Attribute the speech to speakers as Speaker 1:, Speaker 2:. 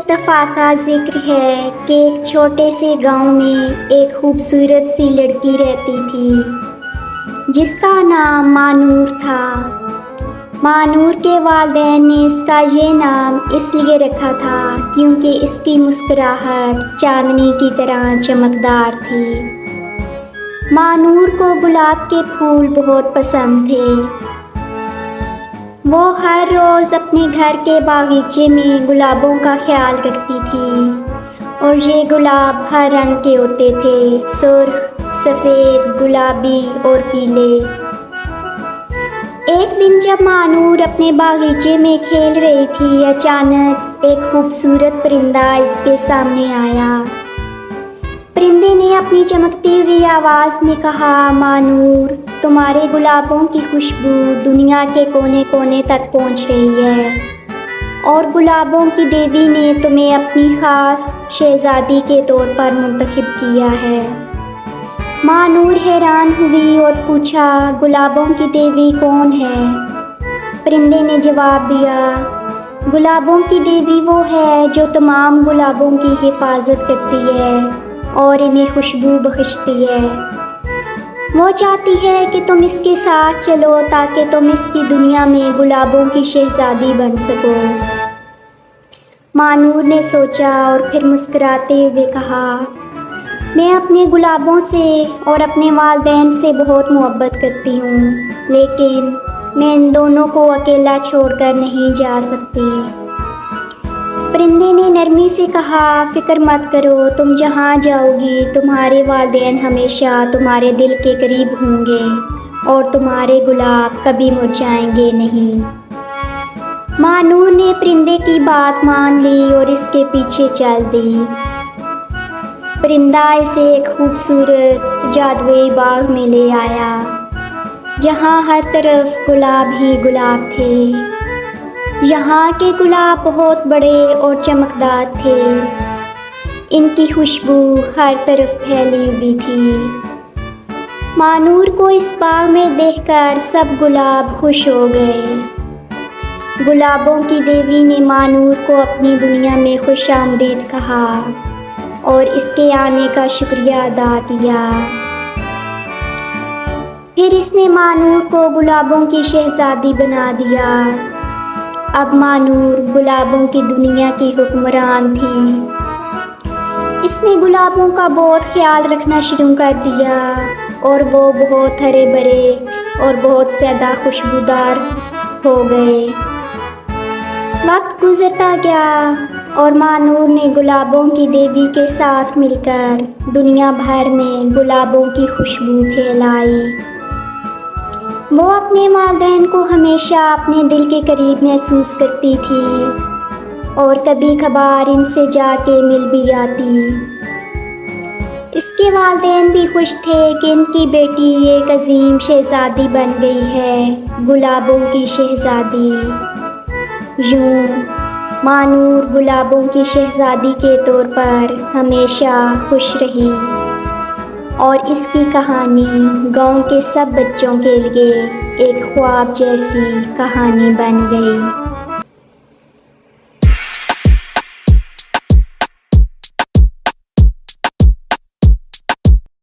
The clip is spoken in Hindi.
Speaker 1: दफ़ा का ज़िक्र है कि एक छोटे से गांव में एक खूबसूरत सी लड़की रहती थी जिसका नाम मानूर था। मानूर के वालिदैन ने इसका ये नाम इसलिए रखा था क्योंकि इसकी मुस्कुराहट चांदनी की तरह चमकदार थी। मानूर को गुलाब के फूल बहुत पसंद थे। वो हर रोज़ अपने घर के बागीचे में गुलाबों का ख्याल रखती थी और ये गुलाब हर रंग के होते थे, सुर्ख, सफ़ेद, गुलाबी और पीले। एक दिन जब मानूर अपने बागीचे में खेल रही थी, अचानक एक खूबसूरत परिंदा इसके सामने आया। परिंदे ने अपनी चमकती हुई आवाज़ में कहा, मानूर, तुम्हारे गुलाबों की खुशबू दुनिया के कोने कोने तक पहुंच रही है और गुलाबों की देवी ने तुम्हें अपनी ख़ास शहज़ादी के तौर पर मुंतखब किया है। मानूर हैरान हुई और पूछा, गुलाबों की देवी कौन है? परिंदे ने जवाब दिया, गुलाबों की देवी वो है जो तमाम गुलाबों की हिफाजत करती है और इन्हें खुशबू बख्शती है। वो चाहती है कि तुम इसके साथ चलो ताकि तुम इसकी दुनिया में गुलाबों की शहज़ादी बन सको। मानूर ने सोचा और फिर मुस्कुराते हुए कहा, मैं अपने गुलाबों से और अपने वालिदैन से बहुत मोहब्बत करती हूँ, लेकिन मैं इन दोनों को अकेला छोड़कर नहीं जा सकती। परिंदे ने नरमी से कहा, फ़िक्र मत करो, तुम जहाँ जाओगी तुम्हारे वालिदैन हमेशा तुम्हारे दिल के करीब होंगे और तुम्हारे गुलाब कभी मुरझाएंगे नहीं। मानूर ने परिंदे की बात मान ली और इसके पीछे चल दी। परिंदा इसे एक खूबसूरत जादुई बाग में ले आया जहाँ हर तरफ गुलाब ही गुलाब थे। यहाँ के गुलाब बहुत बड़े और चमकदार थे। इनकी खुशबू हर तरफ फैली हुई थी। मानूर को इस बाग में देखकर सब गुलाब खुश हो गए। गुलाबों की देवी ने मानूर को अपनी दुनिया में खुशामदीद कहा और इसके आने का शुक्रिया अदा किया। फिर इसने मानूर को गुलाबों की शहज़ादी बना दिया। अब मानूर गुलाबों की दुनिया की हुक्मरान थी। इसने गुलाबों का बहुत ख्याल रखना शुरू कर दिया और वो बहुत हरे भरे और बहुत ज़्यादा खुशबूदार हो गए। वक्त गुज़रता गया और मानूर ने गुलाबों की देवी के साथ मिलकर दुनिया भर में गुलाबों की खुशबू फैलाई। वो अपने वालिदैन को हमेशा अपने दिल के करीब महसूस करती थी और कभी कभार इनसे जाके मिल भी आती। इसके वालिदैन भी खुश थे कि इनकी बेटी एक अजीम शहज़ादी बन गई है, गुलाबों की शहज़ादी। यूँ मानूर गुलाबों की शहज़ादी के तौर पर हमेशा खुश रही और इसकी कहानी गांव के सब बच्चों के लिए एक ख्वाब जैसी कहानी बन गई।